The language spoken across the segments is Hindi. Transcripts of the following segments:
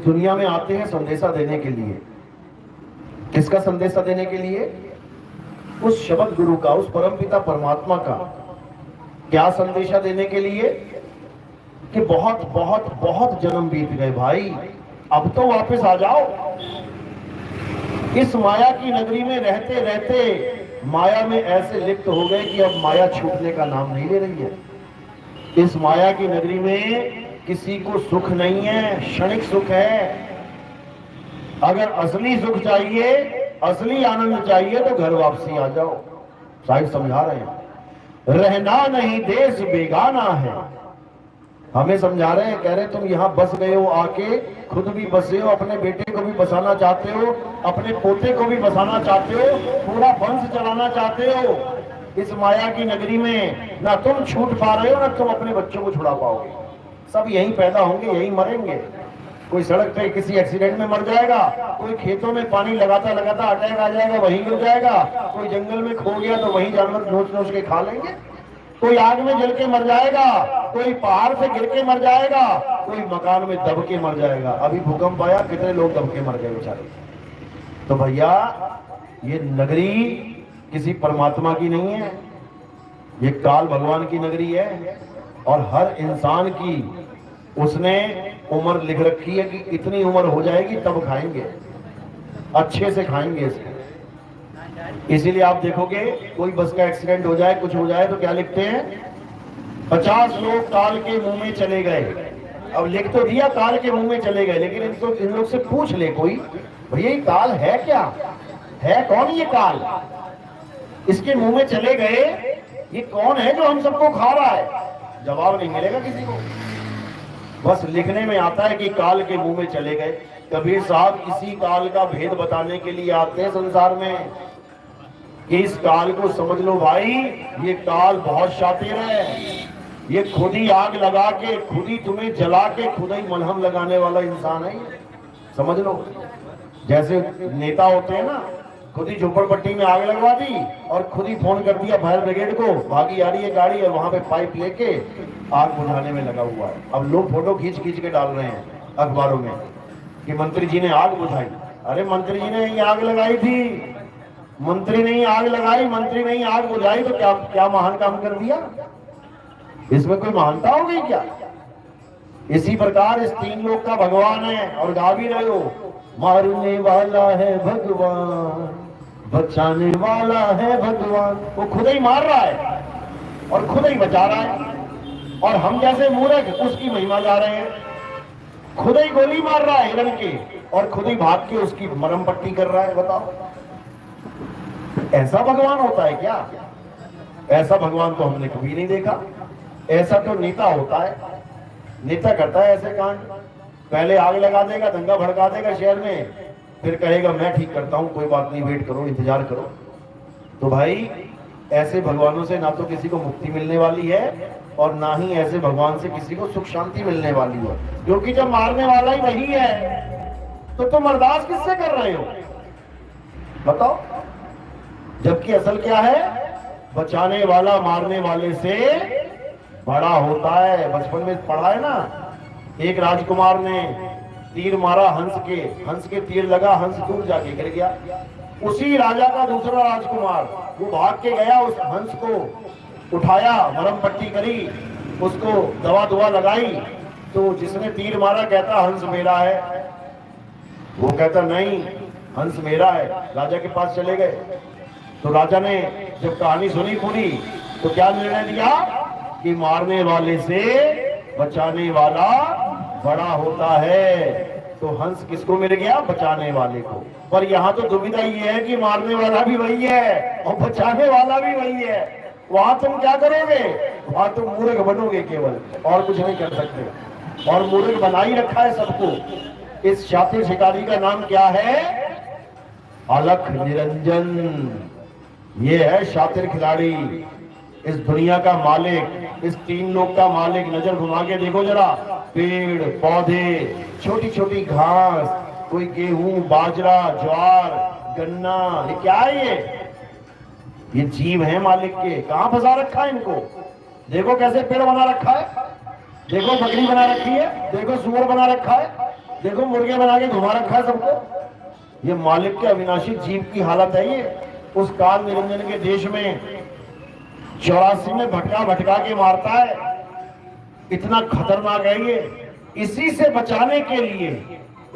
दुनिया में आते हैं संदेशा देने के लिए। किसका संदेशा देने के लिए? उस शब्द गुरु का, उस परमपिता परमात्मा का। क्या संदेशा देने के लिए? कि बहुत बहुत बहुत जन्म बीत गए भाई, अब तो वापस आ जाओ। इस माया की नगरी में रहते रहते माया में ऐसे लिप्त हो गए कि अब माया छूटने का नाम नहीं ले रही है। इस माया की नगरी में किसी को सुख नहीं है, क्षणिक सुख है। अगर असली सुख चाहिए, असली आनंद चाहिए तो घर वापसी आ जाओ। साहिब समझा रहे हैं, रहना नहीं देश बेगाना है। हमें समझा रहे हैं, कह रहे तुम यहाँ बस गए हो, आके खुद भी बसे हो, अपने बेटे को भी बसाना चाहते हो, अपने पोते को भी बसाना चाहते हो, पूरा वंश चलाना चाहते हो। इस माया की नगरी में ना तुम छूट पा रहे हो, ना तुम अपने बच्चों को छुड़ा पाओगे। सब यहीं पैदा होंगे, यहीं मरेंगे। कोई सड़क पे किसी एक्सीडेंट में मर जाएगा, कोई खेतों में पानी लगाता लगाता अटैक आ जाएगा, वहीं गिर जाएगा, कोई जंगल में खो गया तो वहीं जानवर नोच नोच के खा लेंगे, कोई आग में जल के मर जाएगा, कोई पहाड़ से गिर के मर जाएगा, कोई मकान में दब के मर जाएगा। अभी भूकंप आया, कितने लोग दब के मर गए बेचारे। तो भैया ये नगरी किसी परमात्मा की नहीं है, ये काल भगवान की नगरी है। और हर इंसान की उसने उम्र लिख रखी है कि इतनी उम्र हो जाएगी तब खाएंगे, अच्छे से खाएंगे इसको। इसीलिए आप देखोगे कोई बस का एक्सीडेंट हो जाए, कुछ हो जाए तो क्या लिखते हैं, 50 लोग काल के मुंह में चले गए। अब लिख तो दिया काल के मुंह में चले गए, लेकिन इनको इन लोग से पूछ ले कोई, भैया ये काल है क्या, है कौन ये काल, इसके मुंह में चले गए, ये कौन है जो हम सबको खा रहा है? जवाब नहीं मिलेगा किसी को। बस लिखने में आता है कि काल के मुंह में चले गए। कबीर साहब इसी काल का भेद बताने के लिए आते हैं संसार में कि इस काल को समझ लो भाई, ये काल बहुत शातिर है। ये खुद ही आग लगा के, खुद ही तुम्हें जला के, खुद ही मलहम लगाने वाला इंसान है। समझ लो, जैसे नेता होते हैं ना, खुद ही झोपड़पट्टी में आग लगवा दी और खुद ही फोन कर दिया फायर ब्रिगेड को, भागी आ रही है गाड़ी और वहां पे पाइप लेके आग बुझाने में लगा हुआ है। अब लोग फोटो खींच खींच के डाल रहे हैं अखबारों में कि मंत्री जी ने आग बुझाई। अरे मंत्री जी ने ये आग लगाई थी, मंत्री नहीं आग लगाई, मंत्री नहीं आग बुझाई तो क्या क्या महान काम कर दिया? इसमें कोई महानता हो गई क्या? इसी प्रकार इस तीन लोक का भगवान है और गा भी रहे हो, मारने वाला है भगवान, बचाने वाला है भगवान। वो खुद ही मार रहा है और खुद ही बचा रहा है, और हम जैसे मूर्ख उसकी महिमा गा रहे हैं। खुद ही गोली मार रहा है हिरण की और खुद ही भाग के उसकी मरहम पट्टी कर रहा है। बताओ, ऐसा भगवान होता है क्या? ऐसा भगवान तो हमने कभी नहीं देखा। ऐसा तो नेता होता है, नेता करता है ऐसे कांड। पहले आग लगा देगा, दंगा भड़का देगा शहर में, फिर कहेगा मैं ठीक करता हूं, कोई बात नहीं, वेट करो, इंतजार करो। तो भाई ऐसे भगवानों से ना तो किसी को मुक्ति मिलने वाली है और ना ही ऐसे भगवान से किसी को सुख शांति मिलने वाली है, क्योंकि जब मारने वाला ही वही है तो तुम अरदास किससे कर रहे हो? बताओ। जबकि असल क्या है, बचाने वाला मारने वाले से बड़ा होता है। बचपन में पढ़ा है ना, एक राजकुमार ने तीर मारा हंस के तीर लगा, हंस दूर जाके गिर गया। उसी राजा का दूसरा राजकुमार वो भाग के गया, उस हंस को उठाया, मरहम पट्टी करी, उसको दवा दुआ लगाई, तो जिसने तीर मारा कहता हंस मेरा है, वो कहता नहीं हंस मेरा है। राजा के पास चले गए तो राजा ने जब कहानी सुनी पूरी तो क्या निर्णय दिया कि मारने वाले से बचाने वाला बड़ा होता है। तो हंस किसको मिल गया? बचाने वाले को। पर यहाँ तो दुविधा ये है कि मारने वाला भी वही है और बचाने वाला भी वही है। वहां तुम क्या करोगे? वहां तुम मूर्ख बनोगे केवल, और कुछ नहीं कर सकते। और मूर्ख बना ही रखा है सबको। इस शातिर शिकारी का नाम क्या है? अलख निरंजन। ये है शातिर खिलाड़ी, इस दुनिया का मालिक, इस तीन लोक का मालिक। नजर घुमा के देखो जरा, पेड़ पौधे, छोटी छोटी घास, कोई गेहूं बाजरा ज्वार गन्ना, ये क्या है? ये जीव है मालिक के। कहां फंसा रखा है इनको? देखो कैसे पेड़ बना रखा है, देखो बकरी बना रखी है, देखो सुअर बना रखा है, देखो मुर्गे बना के घुमा रखा है सबको। ये मालिक के अविनाशी जीव की हालत है ये। उस काल निरंजन के देश में 84 में भटका भटका के मारता है, इतना खतरनाक है ये। इसी से बचाने के लिए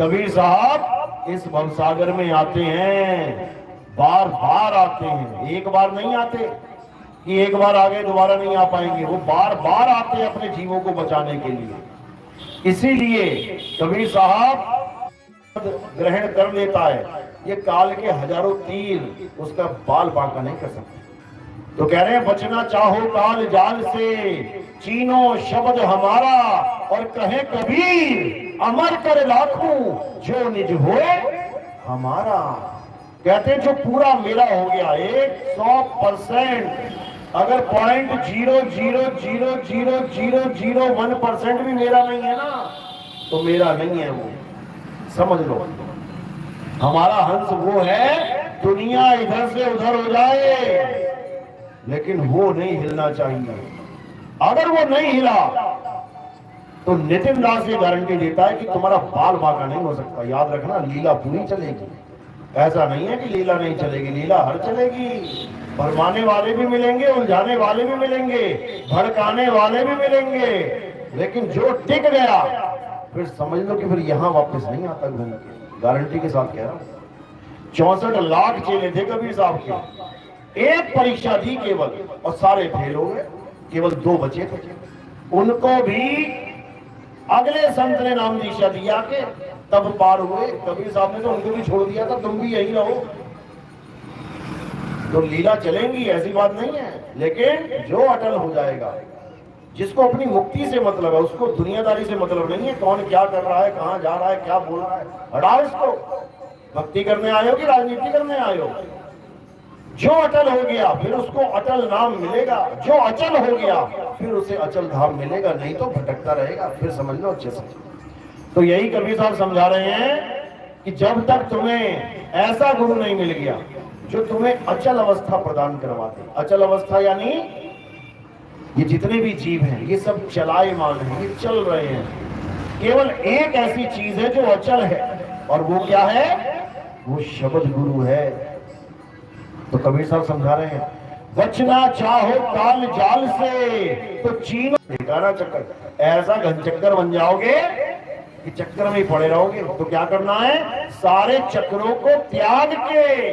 कबीर साहब इस भवसागर में आते हैं, बार बार आते हैं, एक बार नहीं आते कि एक बार आ गए दोबारा नहीं आ पाएंगे, वो बार बार आते हैं अपने जीवों को बचाने के लिए। इसीलिए कबीर साहब ग्रहण कर लेता है। ये काल के हजारों तीर उसका बाल बांका नहीं कर सकते। तो कह रहे हैं बचना चाहो काल जाल से, चीनो शब्द हमारा, और कहे कबीर अमर कर राखूं जो निज होए हमारा। कहते हैं जो पूरा मेरा हो गया 100%, अगर 0.0000001% भी मेरा नहीं है ना, तो मेरा नहीं है वो, समझ लो। हमारा हंस वो है, दुनिया इधर से उधर हो जाए लेकिन वो नहीं हिलना चाहिए। अगर वो नहीं हिला तो नितिन दास ये गारंटी देता है कि तुम्हारा बाल बांका नहीं हो सकता। याद रखना, लीला पूरी चलेगी। ऐसा नहीं है कि लीला नहीं चलेगी, लीला हर चलेगी। भरमाने वाले भी मिलेंगे, उलझाने वाले भी मिलेंगे, भड़काने वाले भी मिलेंगे, लेकिन जो टिक गया फिर समझ लो कि फिर यहां वापस नहीं आता घूम के। गारंटी के साथ कह रहा हूं। 64 लाख चेले थे कबीर साहब के, एक परीक्षा दी केवल और सारे फेल हो गए, केवल 2 बचे थे। उनको भी अगले संत ने नाम दीक्षा दिया के तब पार हुए। कबीर साहब ने तो उनको भी छोड़ दिया था, तुम भी यही रहो। तो लीला चलेंगी ऐसी बात नहीं है, लेकिन जो अटल हो जाएगा, जिसको अपनी मुक्ति से मतलब है, उसको दुनियादारी से मतलब नहीं है, कौन क्या कर रहा है, कहां जा रहा है, क्या बोल रहा है, हटाओ इसको। भक्ति करने आए हो कि राजनीति करने आए हो? जो अटल हो गया फिर उसको अटल नाम मिलेगा, जो अचल हो गया फिर उसे अचल धाम मिलेगा, नहीं तो भटकता रहेगा। फिर समझ लो अच्छे से। तो यही कबीर साहब समझा रहे हैं कि जब तक तुम्हें ऐसा गुरु नहीं मिल गया जो तुम्हें अचल अवस्था प्रदान करवाते। अचल अवस्था यानी ये जितने भी जीव हैं ये सब चलायमान हैं, ये चल रहे हैं। केवल एक ऐसी चीज है जो अचल है, और वो क्या है? वो शब्द गुरु है। तो कबीर साहब समझा रहे हैं, बचना चाहो काल जाल से तो चीनो ठिकाना चक्कर। ऐसा घन चक्कर बन जाओगे कि चक्कर में ही पड़े रहोगे। तो क्या करना है? सारे चक्रों को त्याग के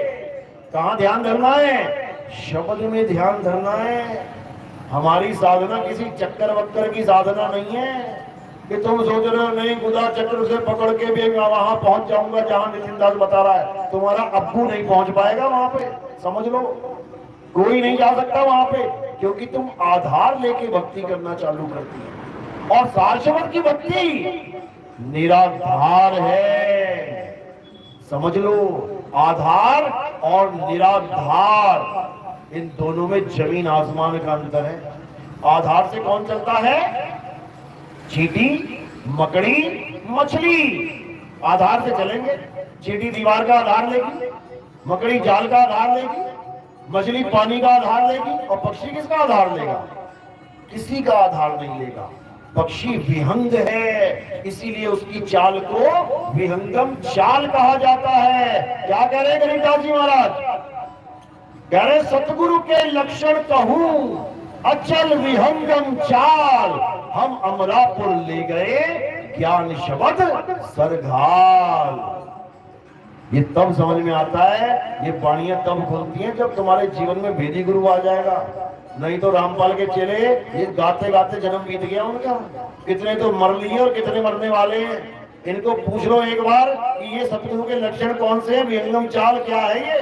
कहां ध्यान धरना है? शब्द में ध्यान धरना है। हमारी साधना किसी चक्कर वक्कर की साधना नहीं है कि तुम सोच रहे हो नहीं गुदा चक्र से पकड़ के भी मैं वहां पहुंच जाऊंगा जहां नितिन दास बता रहा है। तुम्हारा अब्बू नहीं पहुंच पाएगा वहां पे, समझ लो। कोई नहीं जा सकता वहां पे, क्योंकि तुम आधार लेके भक्ति करना चालू करती है। और शाश्वत की भक्ति निराधार है, समझ लो। आधार और निराधार, इन दोनों में जमीन आसमान का अंतर है। आधार से कौन चलता है? चींटी, मकड़ी, मछली आधार से चलेंगे। चींटी दीवार का आधार लेगी, मकड़ी जाल का आधार लेगी, मछली पानी का आधार लेगी, और पक्षी किसका आधार लेगा? किसी का आधार नहीं लेगा। पक्षी विहंग है, इसीलिए उसकी चाल को विहंगम चाल कहा जाता है। क्या कह रहे हैं गरीबदास जी महाराज? कह रहे सतगुरु के लक्षण कहूं अचल विहंगम चाल, हम अमरापुर ले गए ज्ञान शब्द सरघाल। ये तब समझ में आता है, ये वाणियां तब खुलती हैं जब तुम्हारे जीवन में भेदी गुरु आ जाएगा। नहीं तो रामपाल के चेले ये गाते गाते जन्म बीत गया उनका। कितने तो मर लिए और कितने मरने वाले हैं। इनको पूछ लो एक बार कि ये सतगुरु के लक्षण कौन से हैं, विहंगम चाल क्या है? ये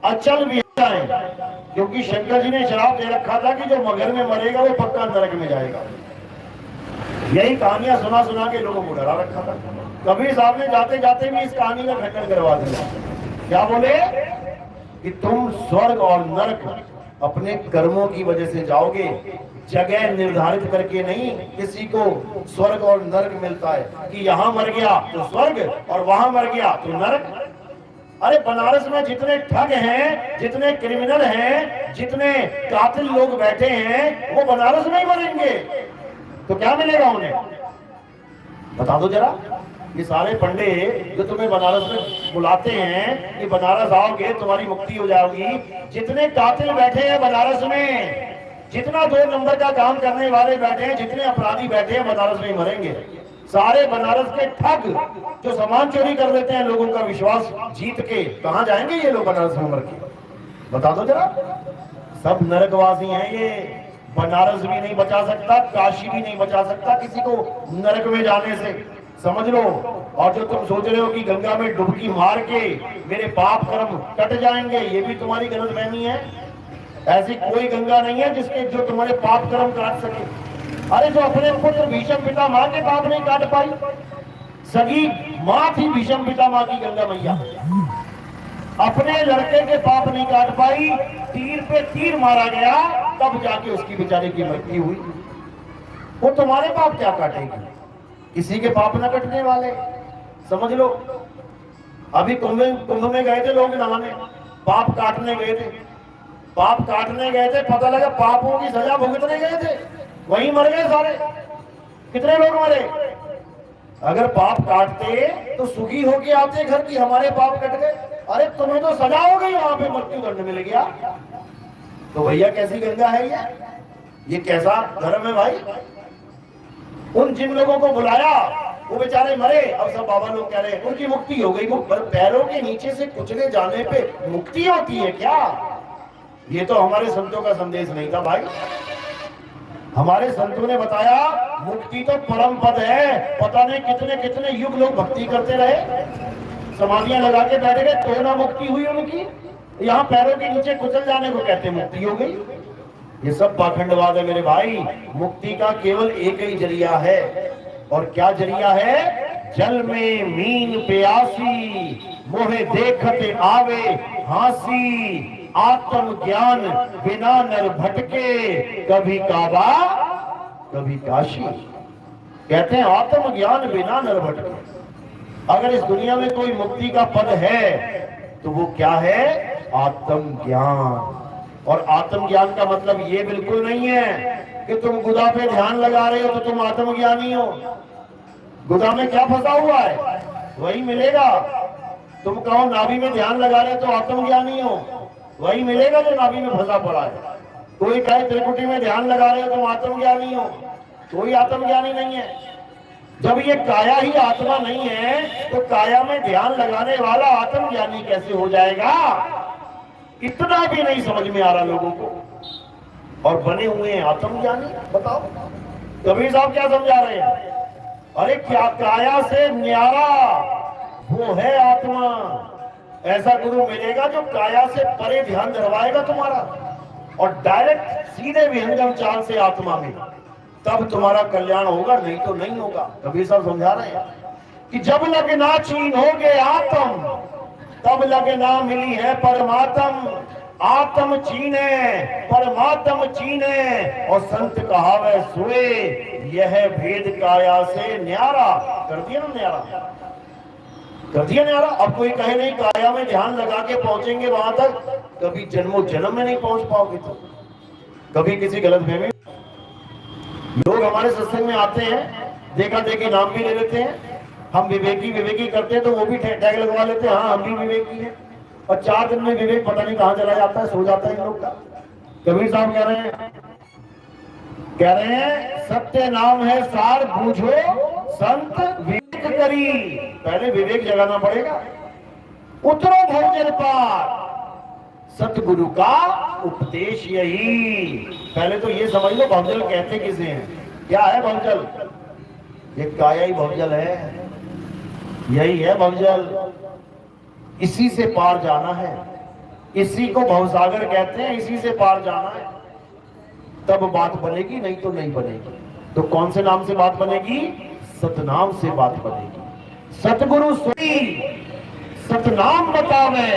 अचल विहंग है, क्योंकि शंकर जी ने श्राप दे रखा था कि जो मगर में मरेगा वो पक्का नरक में जाएगा। यही कहानियां सुना सुना के लोगों को डरा रखा था। कबीर साहब ने जाते जाते भी इस कहानी का खंडन करवा दिया। क्या बोले? कि तुम स्वर्ग और नरक अपने कर्मों की वजह से जाओगे, जगह निर्धारित करके नहीं। किसी को स्वर्ग और नरक मिलता है कि यहां मर गया तो स्वर्ग और वहां मर गया तो नरक। अरे बनारस में जितने ठग हैं, जितने क्रिमिनल हैं, जितने कातिल लोग बैठे हैं, वो बनारस में ही मरेंगे। तो क्या मिलेगा उन्हें? बता दो जरा। ये सारे पंडे जो तुम्हें बनारस में बुलाते हैं कि बनारस आओगे तुम्हारी मुक्ति हो जाएगी, जितने कातिल बैठे हैं बनारस में, जितना 2 नंबर का काम करने वाले बैठे हैं, जितने अपराधी बैठे हैं बनारस में मरेंगे। सारे बनारस के ठग जो सामान चोरी कर देते हैं लोगों का विश्वास जीत के, कहां जाएंगे ये लोग बनारस में मर के? बता दो जरा। सब नरकवासी हैं ये। बनारस भी नहीं बचा सकता, काशी भी नहीं बचा सकता किसी को नरक में जाने से, समझ लो। और जो तुम सोच रहे हो कि गंगा में डुबकी मार के मेरे पाप कर्म कट जाएंगे, ये भी तुम्हारी गलतफहमी है। ऐसी कोई गंगा नहीं है जिसके जो तुम्हारे पाप कर्म काट सके। अरे जो अपने पुत्र भीष्म पितामह के पाप नहीं काट पाई, सगी मां थी भीष्म पितामह की गंगा मैया, अपने लड़के के पाप नहीं काट पाई, तीर पे तीर मारा गया तब जाके उसकी बेचारे की मृत्यु हुई। वो तुम्हारे पाप क्या काटेगी? किसी के पाप न कटने वाले, समझ लो। अभी कुंभ में गए थे लोग नहाने, पाप काटने गए थे, पाप काटने गए थे, पता लगा पापों की सजा भुगतने गए थे, वहीं मर गए सारे। कितने लोग मरे? अगर पाप काटते तो सुखी होके आते घर की, हमारे पाप कट गए। अरे तुम्हें तो सजा हो गई, वहां पे मृत्यु दंड मिल गया। तो भैया कैसी गंगा है ये कैसा धर्म है भाई? उन जिन लोगों को बुलाया वो बेचारे मरे, अब सब बाबा लोग कह रहे हैं उनकी मुक्ति हो गई। पैरों के नीचे से कुचले जाने पे मुक्ति होती है क्या? ये तो हमारे संतों का संदेश नहीं था भाई। हमारे संतों ने बताया मुक्ति तो परम पद है। पता नहीं कितने कितने युग लोग भक्ति करते रहे, समाधियां लगा के बैठे गए, तो ना मुक्ति हुई उनकी। यहाँ पैरों के नीचे कुचल जाने को कहते मुक्ति हो गई। ये सब पाखंडवाद है मेरे भाई। मुक्ति का केवल एक ही जरिया है, और क्या जरिया है? जल में मीन प्यासी, मोहे देखते आवे हासी, आत्म ज्ञान बिना नर भटके, कभी काबा कभी काशी। कहते हैं आत्म ज्ञान बिना नर भटके। अगर इस दुनिया में कोई मुक्ति का पद है तो वो क्या है? आत्म ज्ञान। और आत्म ज्ञान का मतलब ये बिल्कुल नहीं है कि तुम गुदा पे ध्यान लगा रहे हो तो तुम आत्मज्ञानी हो। गुदा में क्या फंसा हुआ है वही मिलेगा। तुम कहो नाभि में ध्यान लगा रहे हो तो आत्मज्ञानी हो, वही मिलेगा जो नाभि में फंसा पड़ा है। कोई कहे त्रिकुटी में ध्यान लगा रहे हो तुम आत्मज्ञानी हो, कोई आत्मज्ञानी नहीं है। जब ये काया ही आत्मा नहीं है तो काया में ध्यान लगाने वाला आत्मज्ञानी कैसे हो जाएगा? इतना भी नहीं समझ में आ रहा लोगों को, और बने हुए हैं आत्मज्ञानी। बताओ कबीर साहब क्या समझा रहे हैं? अरे क्या काया से न्यारा वो है आत्मा। ऐसा गुरु मिलेगा जो काया से परे ध्यान धरवाएगा तुम्हारा, और डायरेक्ट सीधे विहंगम चाल से आत्मा में, तब तुम्हारा कल्याण होगा, नहीं तो नहीं होगा। कबीर साहब समझा रहे हैं कि जब लगना छीन होगे आत्म, तब लगना मिली है परमात्म। आत्म चीने परमात्म चीने, और संत कहावे सोए, यह भेद काया से न्यारा। कर दिया ना न्यारा, कर दिया न्यारा। अब कोई कहे नहीं काया में ध्यान लगा के पहुंचेंगे वहां तक, कभी जन्मों जन्म में नहीं पहुंच पाओगे। तो कभी किसी गलत फहमी, लोग हमारे सत्संग में आते हैं, देखा देखी नाम भी ले लेते हैं, हम विवेकी विवेकी करते हैं तो वो भी टैग लगवा लेते हैं, हाँ हम भी विवेकी हैं, और 4 दिन में विवेक पता नहीं कहां चला जाता है, सो जाता है इन लोग का। कबीर साहब कह रहे हैं सत्य नाम है सार बूझो संत विवेक करी। पहले विवेक जगाना पड़ेगा। उतरो भवजल पार, सतगुरु का उपदेश यही। पहले तो ये समझ लो भवजल कहते किसे हैं। क्या है भवजल? ये काया ही भवजल है, यही है भवजल। इसी से पार जाना है, इसी को भवसागर कहते हैं, इसी से पार जाना है, तब बात बनेगी, नहीं तो नहीं बनेगी। तो कौन से नाम से बात बनेगी? सतनाम से बात बनेगी। सतगुरु सोई सतनाम बतावे,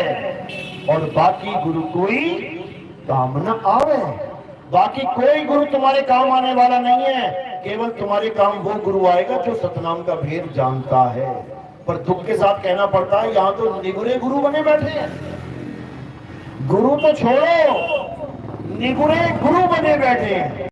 और बाकी गुरु कोई काम न आवे। बाकी कोई गुरु तुम्हारे काम आने वाला नहीं है, केवल तुम्हारे काम वो गुरु आएगा जो सतनाम का भेद जानता है। पर दुख के साथ कहना पड़ता है यहाँ तो निगुरे गुरु बने बैठे हैं। गुरु तो छोड़ो, निगुरे गुरु बने बैठे हैं।